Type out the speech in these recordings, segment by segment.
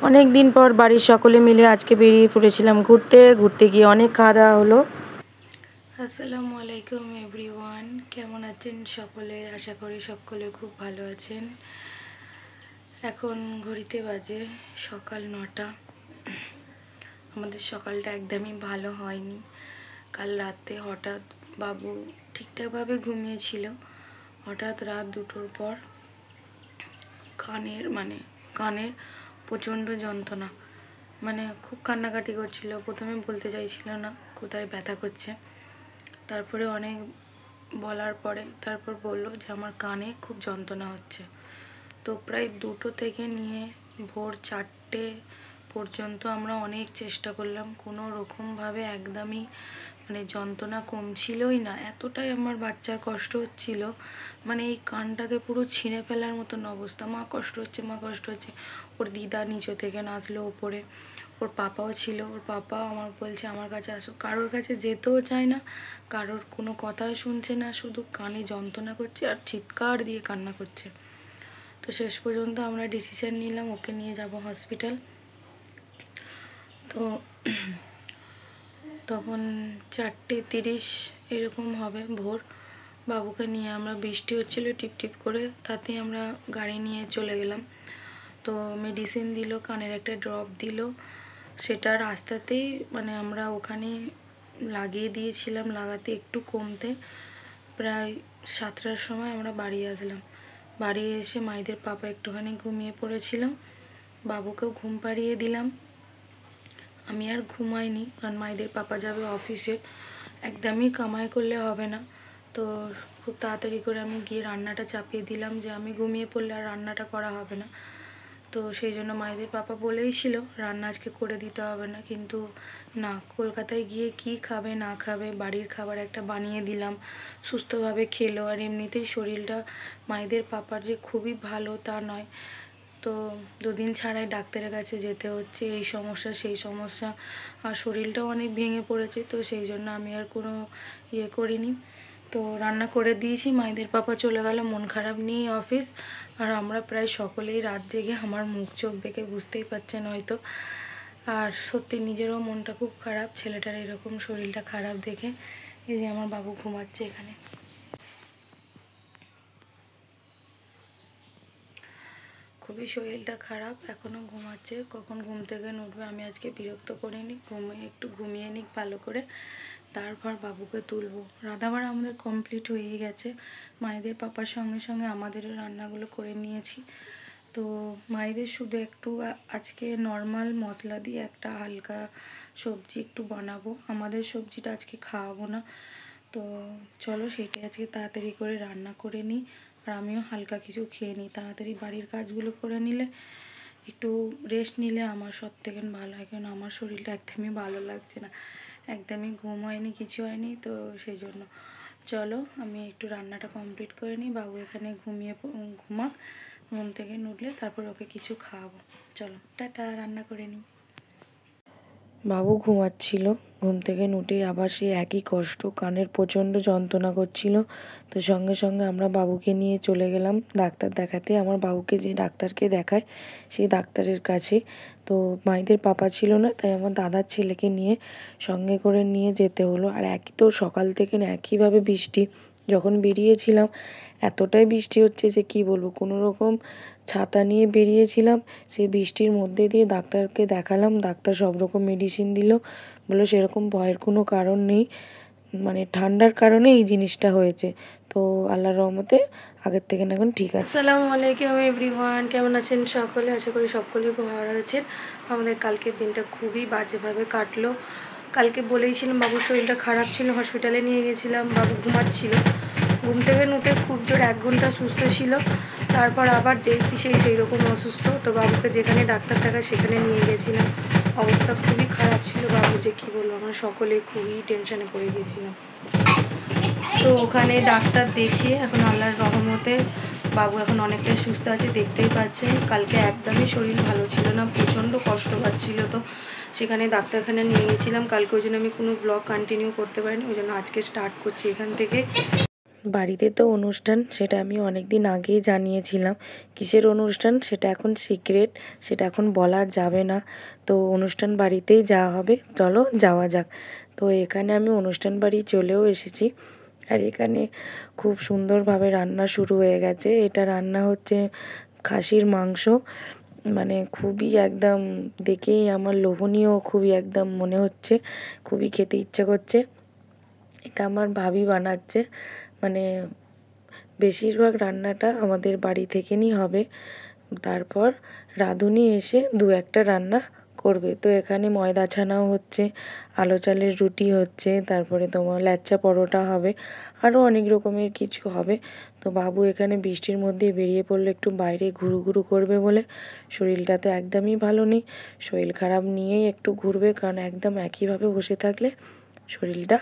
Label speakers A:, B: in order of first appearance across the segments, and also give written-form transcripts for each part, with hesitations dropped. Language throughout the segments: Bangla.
A: অনেক দিন পর বাড়ির সকলে মিলে আজকে বেরিয়ে পড়েছিলাম ঘুরতে। ঘুরতে গিয়ে অনেক খাওয়া দাওয়া হলো। আসসালামু আলাইকুম এভরিওয়ান, কেমন আছেন সকলে? আশা করি সকলে খুব ভালো আছেন। এখন ঘড়িতে বাজে সকাল 9টা। আমাদের সকালটা একদমই ভালো হয়নি। কাল রাতে হঠাৎ বাবু ঠিকঠাকভাবে ঘুমিয়েছিল, হঠাৎ রাত 2টোর পর কানের প্রচণ্ড যন্ত্রণা, খুব কান্নাকাটি করছিল। প্রথমে বলতে চাইছিল না কোথায় ব্যথা করছে, তারপরে অনেক বলার পরে তারপর বললো যে আমার কানে খুব যন্ত্রণা হচ্ছে। তো প্রায় 2টো থেকে নিয়ে ভোর 4টে পর্যন্ত আমরা অনেক চেষ্টা করলাম, কোনো রকমভাবে একদমই যন্ত্রণা কমছিলই না। এতটাই আমার বাচ্চার কষ্ট হচ্ছিল, এই কানটাকে পুরো ছিঁড়ে ফেলার মতন অবস্থা। মা কষ্ট হচ্ছে, মা কষ্ট হচ্ছে। ওর দিদা নিচে থেকে নাচলো ওপরে, ওর পাপাও ছিল। ওর পাপা আমার বলছে আমার কাছে আসো, কারোর কাছে যেতেও চায় না, কারোর কোনো কথাই শুনছে না, শুধু কানে যন্ত্রণা করছে আর চিৎকার দিয়ে কান্না করছে। তো শেষ পর্যন্ত আমরা ডিসিশন নিলাম ওকে নিয়ে যাব হসপিটাল। তো তখন 4:30 এরকম হবে ভোর। বাবুকে নিয়ে আমরা, বৃষ্টি হচ্ছিল টিপ টিপ করে, তাতেই আমরা গাড়ি নিয়ে চলে গেলাম। তো মেডিসিন দিল, কানের একটা ড্রপ দিল, সেটা রাস্তাতেই আমরা ওখানে লাগিয়ে দিয়েছিলাম। লাগাতে একটু কমতে প্রায় 7টার সময় আমরা বাড়ি আসলাম। বাড়ি এসে মাইদের পাপা একটুখানি ঘুমিয়ে পড়েছিল, বাবুকেও ঘুম পাড়িয়ে দিলাম। আমি আর ঘুমাইনি, কারণ মাইদের পাপা যাবে অফিসে, একদমই কামাই করলে হবে না। তো খুব তাড়াতাড়ি করে আমি গিয়ে রান্নাটা চাপিয়ে দিলাম, যে আমি ঘুমিয়ে পড়লে আর রান্নাটা করা হবে না। তো সেই জন্য মাইদের পাপা বলেই ছিল রান্না আজকে করে দিতে হবে না, কিন্তু না, কলকাতায় গিয়ে কি খাবে না খাবে, বাড়ির খাবার একটা বানিয়ে দিলাম, সুস্থভাবে খেলো। আর এমনিতেই শরীরটা মাইদের পাপার যে খুবই ভালো তা নয়। তো 2 দিন ছাড়াই ডাক্তারের কাছে যেতে হচ্ছে, এই সমস্যা সেই সমস্যা, আর শরীরটাও অনেক ভেঙে পড়েছে। তো সেই জন্য আমি আর কোনো করিনি। তো রান্না করে দিয়েছি, মাইদের পাপা চলে গেল মন খারাপ নিয়ে অফিস। আর আমরা প্রায় সকলেই রাত জেগে, আমার মুখ চোখ দেখে বুঝতেই পারছেন হয়তো। আর সত্যি নিজেরও মনটা খুব খারাপ, ছেলেটার এরকম শরীরটা খারাপ দেখে। এই যে আমার বাবু ঘুমাচ্ছে এখানে, খুবই শরীরটা খারাপ, এখনও ঘুমাচ্ছে। কখন ঘুম থেকে উঠবে আমি আজকে বিরক্ত করিনি, একটু ঘুমিয়ে নিক ভালো করে, তারপর বাবুকে তুলবো। রান্নাবাড়া আমাদের কমপ্লিট হয়ে গেছে, মায়েদের পাপার সঙ্গে সঙ্গে আমাদেরও রান্নাগুলো করে নিয়েছি। তো মায়েদের শুধু একটু আজকে নর্মাল মশলা দিয়ে একটা হালকা সবজি একটু বানাবো, আমাদের সবজিটা আজকে খাওয়াবো না। তো চলো সেটাই আজকে তাড়াতাড়ি করে রান্না করে নিই, আর আমিও হালকা কিছু খেয়ে নিই। তাড়াতাড়ি বাড়ির কাজগুলো করে নিলে, একটু রেস্ট নিলে আমার সব থেকে ভালো হয়, কারণ আমার শরীরটা একদমই ভালো লাগছে না, একদমই ঘুম হয়নি, কিছু হয়নি। তো সেই জন্য চলো আমি একটু রান্নাটা কমপ্লিট করে নিই, বাবু এখানে ঘুমাক, ঘুম থেকে উঠলে তারপর ওকে কিছু খাওয়াবো। চলো টাটা, রান্না করে নিই। বাবু ঘুমাচ্ছিল, ঘুম থেকে উঠেই আবার সেই একই কষ্ট, কানের প্রচণ্ড যন্ত্রণা করছিল। তো সঙ্গে সঙ্গে আমরা বাবুকে নিয়ে চলে গেলাম ডাক্তার দেখাতে। আমার বাবুকে যে ডাক্তারকে দেখায় সেই ডাক্তারের কাছে। তো মাইদের পাপা ছিল না, তাই আমার দাদার ছেলেকে নিয়ে সঙ্গে করে নিয়ে যেতে হলো। আর একই তো সকাল থেকে না একইভাবে বৃষ্টি, যখন বেরিয়েছিলাম এতটাই বৃষ্টি হচ্ছে যে কি বলবো, কোনো রকম ছাতা নিয়ে বেরিয়েছিলাম, সেই বৃষ্টির মধ্যে দিয়ে ডাক্তারকে দেখালাম। ডাক্তার সব রকম মেডিসিন দিল, বললো সেরকম ভয়ের কোনো কারণ নেই, ঠান্ডার কারণে এই জিনিসটা হয়েছে। তো আল্লাহর রহমতে আগের থেকে এখন ঠিক আছে। আসসালামু আলাইকুম এভরিওয়ান, কেমন আছেন সকলে? আশা করি সকলেই ভালো আছেন। আমাদের কালকের দিনটা খুবই বাজেভাবে কাটলো। কালকে বলেইছিলাম বাবুর শরীরটা খারাপ ছিল, হসপিটালে নিয়ে গেছিলাম, বাবু ঘুমাচ্ছিল। ঘুম থেকে উঠে খুব জোর 1 ঘন্টা সুস্থ ছিল, তারপর আবার সেই রকম অসুস্থ। তো বাবুকে যেখানে ডাক্তার দেখায় সেখানে নিয়ে গেছিলাম, অবস্থা খুবই খারাপ ছিল বাবু, যে কী বলবো, আমরা সকলে খুবই টেনশনে পড়ে গেছিলাম। তো ওখানে ডাক্তার দেখিয়ে এখন আল্লাহর রহমতে বাবু এখন অনেকটাই সুস্থ আছে, দেখতেই পাচ্ছেন। কালকে একদমই শরীর ভালো ছিল না, প্রচণ্ড কষ্ট পাচ্ছিল। তো সেখানে ডাক্তারখানা নিয়ে গেছিলাম কালকে, ওই জন্য আমি কোনো ব্লগ কন্টিনিউ করতে পারিনি, ওই জন্য আজকে স্টার্ট করছি এখান থেকে। বাড়িতে তো অনুষ্ঠান, সেটা আমি অনেক দিন আগেই জানিয়েছিলাম। কিসের অনুষ্ঠান সেটা এখন সিক্রেট, সেটা এখন বলা যাবে না। তো অনুষ্ঠান বাড়িতেই যাওয়া হবে, চলো যাওয়া যাক। তো এখানে আমি অনুষ্ঠান বাড়ি চলেও এসেছি। আর এখানে খুব সুন্দরভাবে রান্না শুরু হয়ে গেছে। এটা রান্না হচ্ছে খাসির মাংস, মানে খুবই একদম দেখেই আমার লোভনীয়, খুবই একদম মনে হচ্ছে, খুবই খেতে ইচ্ছে করছে। এটা আমার ভাবি বানাচ্ছে, মানে বেশিরভাগ রান্নাটা আমাদের বাড়ি থেকেই হবে। তারপর রাঁধুনি এসে দু একটা রান্না করবে। তো এখানে ময়দা ছানাও হচ্ছে, আলো চালের রুটি হচ্ছে, তারপরে তোমার ল্যাচ্চা পরোটা হবে, আরও অনেক রকমের কিছু হবে। তো বাবু এখানে বৃষ্টির মধ্যে বেরিয়ে পড়লো একটু বাইরে ঘুরু ঘুরু করবে বলে। শরীরটা তো একদমই ভালো নেই, শরীর খারাপ নিয়েই একটু ঘুরবে, কারণ একদম একইভাবে বসে থাকলে শরীরটা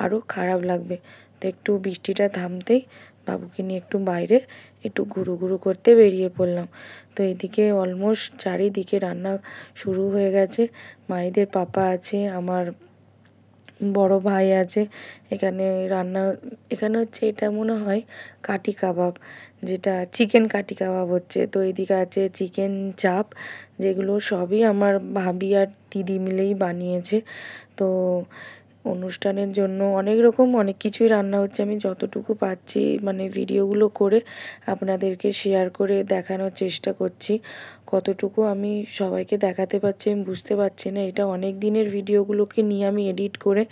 A: আরও খারাপ লাগবে। তো একটু বৃষ্টিটা থামতেই বাবুকে নিয়ে একটু বাইরে একটু ঘুরু ঘুরু করতে বেরিয়ে পড়লাম। তো এদিকে অলমোস্ট চারিদিকে রান্না শুরু হয়ে গেছে। মায়েদের পাপা আছে, আমার বড় ভাই আছে। এখানে রান্না, এখানে হচ্ছে এটা মনে হয় কাঠি কাবাব, যেটা চিকেন কাঠি কাবাব হচ্ছে। তো এদিকে আছে চিকেন চাপ, যেগুলো সবই আমার ভাবি আর দিদি মিলেই বানিয়েছে। তো অনুষ্ঠানের জন্য অনেক রকম অনেক কিছুই রান্না হচ্ছে। আমি যতটুকু পাচ্ছি মানে ভিডিওগুলো করে আপনাদেরকে শেয়ার করে দেখানোর চেষ্টা করছি। কতটুকু আমি সবাইকে দেখাতে পারছি আমি বুঝতে পারছি না। এটা অনেক দিনের ভিডিওগুলোকে নিয়ে আমি এডিট করে,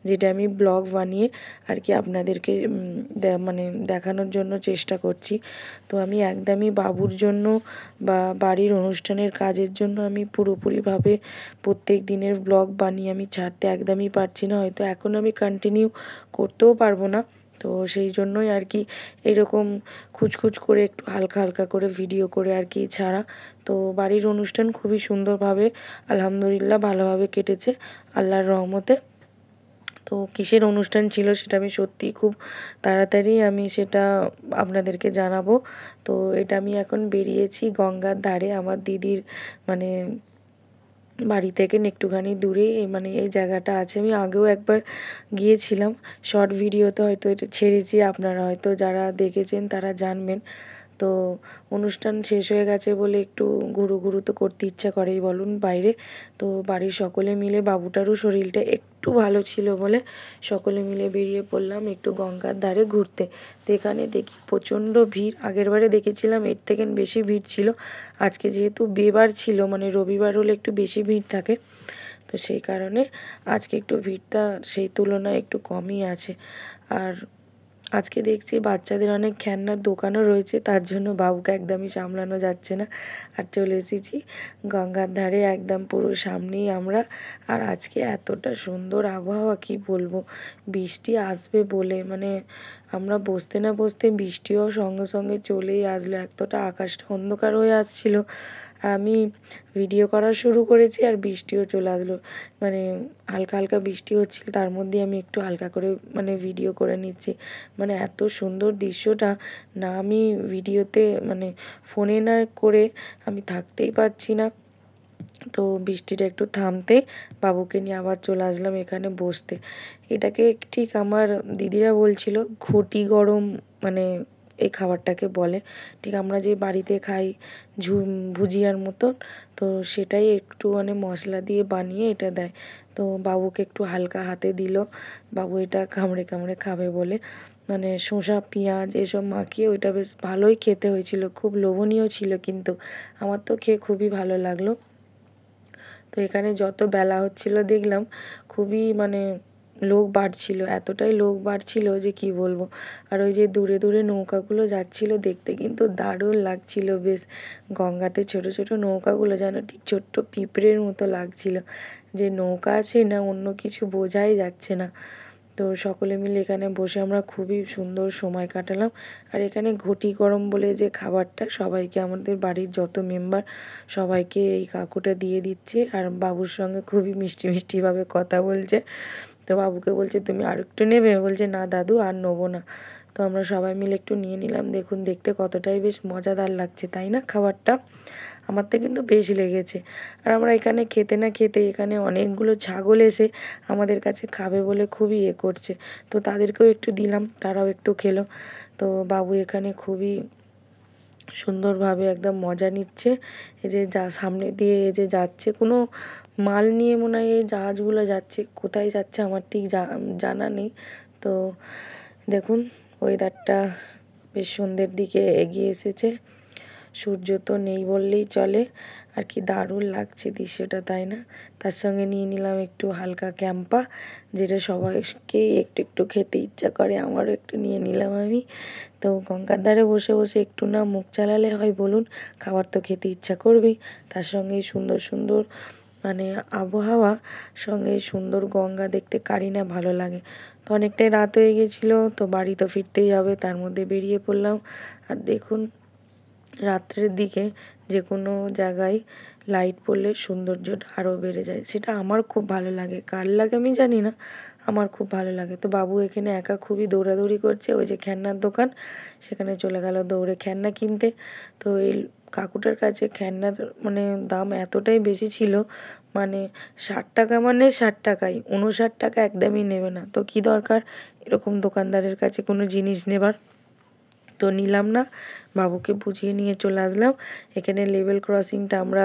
A: যেটা আমি ব্লগ বানিয়ে আর কি আপনাদেরকে মানে দেখানোর জন্য চেষ্টা করছি। তো আমি একদমই বাবুর জন্য বা বাড়ির অনুষ্ঠানের কাজের জন্য আমি পুরোপুরিভাবে প্রত্যেক দিনের ব্লগ বানিয়ে আমি ছাড়তে একদমই পারছি না। হয়তো এখন আমি কন্টিনিউ করতেও পারবো না। তো সেই জন্যই আর কি এরকম খুচখুচ করে একটু হালকা হালকা করে ভিডিও করে আর কি ছাড়া। তো বাড়ির অনুষ্ঠান খুবই সুন্দরভাবে আলহামদুলিল্লাহ ভালোভাবে কেটেছে আল্লাহর রহমতে। তো কিসের অনুষ্ঠান ছিল সেটা আমি সত্যিই খুব তাড়াতাড়ি আমি সেটা আপনাদেরকে জানাবো। তো এটা আমি এখন বেরিয়েছি গঙ্গার ধারে, আমার দিদির মানে বাড়ি থেকে একটুখানি দূরে মানে এই জায়গাটা আছে। আমি আগেও একবার গিয়েছিলাম, শর্ট ভিডিওতে হয়তো এটা ছেড়েছি, আপনারা হয়তো যারা দেখেছেন তারা জানবেন। তো অনুষ্ঠান শেষ হয়ে গেছে বলে একটু ঘুরু ঘুরু তো করতে ইচ্ছা করেই বলুন বাইরে। তো বাড়ির সকলে মিলে, বাবুটারও শরীরটা একটু ভালো ছিল বলে সকলে মিলে বেরিয়ে পড়লাম একটু গঙ্গার ধারে ঘুরতে। তো এখানে দেখি প্রচণ্ড ভিড়, আগেরবারে দেখেছিলাম এর থেকে বেশি ভিড় ছিল। আজকে যেহেতু বেবার ছিল, মানে রবিবার হলে একটু বেশি ভিড় থাকে, তো সেই কারণে আজকে একটু ভিড়টা সেই তুলনায় একটু কমই আছে। আর আজকে দেখছি বাচ্চাদের অনেক খেলনার দোকানও রয়েছে, তার জন্য বাবুকে একদমই সামলানো যাচ্ছে না। আর চলে এসেছি গঙ্গার ধারে, একদম পুরো সামনেই আমরা। আর আজকে এতটা সুন্দর আবহাওয়া কি বলবো, বৃষ্টি আসবে বলে মানে আমরা বসতে না বসতে বৃষ্টিও সঙ্গে সঙ্গে চলেই আসলো। এতটা আকাশটা অন্ধকার হয়ে আসছিল, আর আমি ভিডিও করা শুরু করেছি আর বৃষ্টিও চলে আসলো। মানে হালকা হালকা বৃষ্টি হচ্ছিল, তার মধ্যে আমি একটু হালকা করে মানে ভিডিও করে নিচ্ছি। মানে এত সুন্দর দৃশ্যটা না আমি ভিডিওতে মানে ফোনে না করে আমি থাকতেই পারছি না। তো বৃষ্টিটা একটু থামতেই বাবুকে নিয়ে আবার চলে আসলাম এখানে বসতে। এটাকে ঠিক আমার দিদিরা বলছিল ঘটি গরম, মানে এই খাবারটাকে বলে। ঠিক আমরা যে বাড়িতে খাই ভুজিয়ার মতন, তো সেটাই একটু মানে মশলা দিয়ে বানিয়ে এটা দেয়। তো বাবুকে একটু হালকা হাতে দিল, বাবু এটা কামড়ে কামড়ে খাবে বলে। মানে শসা পেঁয়াজ এসব মাখিয়ে ওইটা বেশ ভালোই খেতে হয়েছিল, খুব লোভনীয় ছিল, কিন্তু আমার তো খেয়ে খুবই ভালো লাগলো। তো এখানে যত বেলা হচ্ছিল দেখলাম খুবই মানে লোক বাড়ছিল, এতটাই লোক বাড়ছিল যে কি বলবো। আর ওই যে দূরে দূরে নৌকাগুলো যাচ্ছিল দেখতে কিন্তু দারুণ লাগছিল বেশ। গঙ্গাতে ছোট ছোট নৌকাগুলো যেন ঠিক ছোট্ট পিঁপড়ের মতো লাগছিল, যে নৌকা আছে না অন্য কিছু বোঝাই যাচ্ছে না। তো সকলে মিলে এখানে বসে আমরা খুবই সুন্দর সময় কাটালাম। আর এখানে ঘটি গরম বলে যে খাবারটা সবাইকে, আমাদের বাড়ির যত মেম্বার সবাইকে এই কাকুটা দিয়ে দিচ্ছে। আর বাবুর সঙ্গে খুবই মিষ্টি মিষ্টিভাবে কথা বলছে। তো বাবুকে বলছে তুমি আর একটু নেবে, বলছে না দাদু আর নেবো না। তো আমরা সবাই মিলে একটু নিয়ে নিলাম। দেখুন দেখতে কতটাই বেশ মজাদার লাগছে তাই না খাবারটা। আমার তো কিন্তু বেশি লেগেছে। আর আমরা এখানে খেতে না খেতে এখানে অনেকগুলো ছাগল এসে আমাদের কাছে খাবে বলে খুবই করছে, তো তাদেরকেও একটু দিলাম, তারাও একটু খেলো। তো বাবু এখানে খুবই সুন্দরভাবে একদম মজা নিচ্ছে। এই যে যা সামনে দিয়ে এই যে যাচ্ছে, কোনো মাল নিয়ে মনে হয় এই জাহাজগুলো যাচ্ছে, কোথায় যাচ্ছে আমার ঠিক জানা নেই। তো দেখুন ওয়েদারটা বেশ সন্ধ্যের দিকে এগিয়ে এসেছে, সূর্য তো নেই বললেই চলে। আর কি দারুণ লাগছে দৃশ্যটা, তাই না? তার সঙ্গে নিয়ে নিলাম একটু হালকা ক্যাম্পা, যেটা সবাইকেই একটু একটু খেতে ইচ্ছা করে, আমারও একটু নিয়ে নিলাম আমি। তো গঙ্গার ধারে বসে বসে একটু না মুখ চালালে হয় বলুন, খাবার তো খেতে ইচ্ছা করবেই। তার সঙ্গে সুন্দর সুন্দর মানে আবহাওয়া, সঙ্গে সুন্দর গঙ্গা দেখতে কারই না ভালো লাগে। তো অনেকটাই রাত হয়ে গেছিলো, তো বাড়ি তো ফিরতেই হবে, তার মধ্যে বেরিয়ে পড়লাম। আর দেখুন রাত্রের দিকে যে কোনো জায়গায় লাইট পড়লে সৌন্দর্যটা আরও বেড়ে যায়, সেটা আমার খুব ভালো লাগে। কার লাগে আমি জানি না, আমার খুব ভালো লাগে। তো বাবু এখানে একা খুবই দৌড়াদৌড়ি করছে, ওই যে খেলনার দোকান সেখানে চলে গেল দৌড়ে খেলনা কিনতে। তো এই কাকুটার কাছে খেলনার মানে দাম এতটাই বেশি ছিল, মানে 60 টাকা মানে 60 টাকাই, 59 টাকা একদমই নেবে না। তো কি দরকার এরকম দোকানদারের কাছে কোনো জিনিস নেবার, তো নিলাম না, বাবুকে বুঝিয়ে নিয়ে চলে আসলাম। এখানে লেভেল ক্রসিংটা আমরা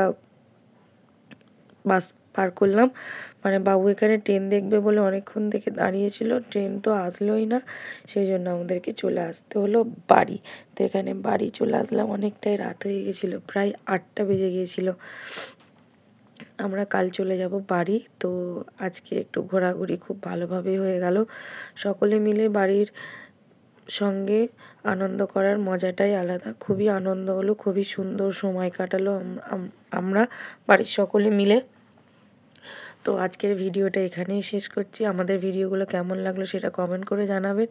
A: বাস পার করলাম, মানে বাবু এখানে ট্রেন দেখবে বলে অনেকক্ষণ থেকে দাঁড়িয়েছিল, ট্রেন তো আসলোই না, সেই জন্য আমাদেরকে চলে আসতে হলো বাড়ি। তো এখানে বাড়ি চলে আসলাম, অনেকটাই রাত হয়ে গেছিলো, প্রায় 8টা বেজে গিয়েছিলো। আমরা কাল চলে যাব বাড়ি। তো আজকে একটু ঘোরাঘুরি খুব ভালোভাবেই হয়ে গেল, সকলে মিলে বাড়ির সঙ্গে আনন্দ করার মজাটাই আলাদা। খুবই আনন্দ হলো, খুবই সুন্দর সময় কাটালো আমরা বাড়ির সকলে মিলে। তো আজকের ভিডিওটা এখানেই শেষ করছি। আমাদের ভিডিওগুলো কেমন লাগলো সেটা কমেন্ট করে জানাবেন,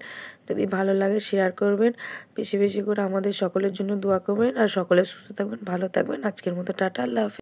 A: যদি ভালো লাগে শেয়ার করবেন, বেশি বেশি করে আমাদের সকলের জন্য দোয়া করবেন। আর সকলে সুস্থ থাকবেন, ভালো থাকবেন। আজকের মতো টাটা, আল্লাহ হাফেজ।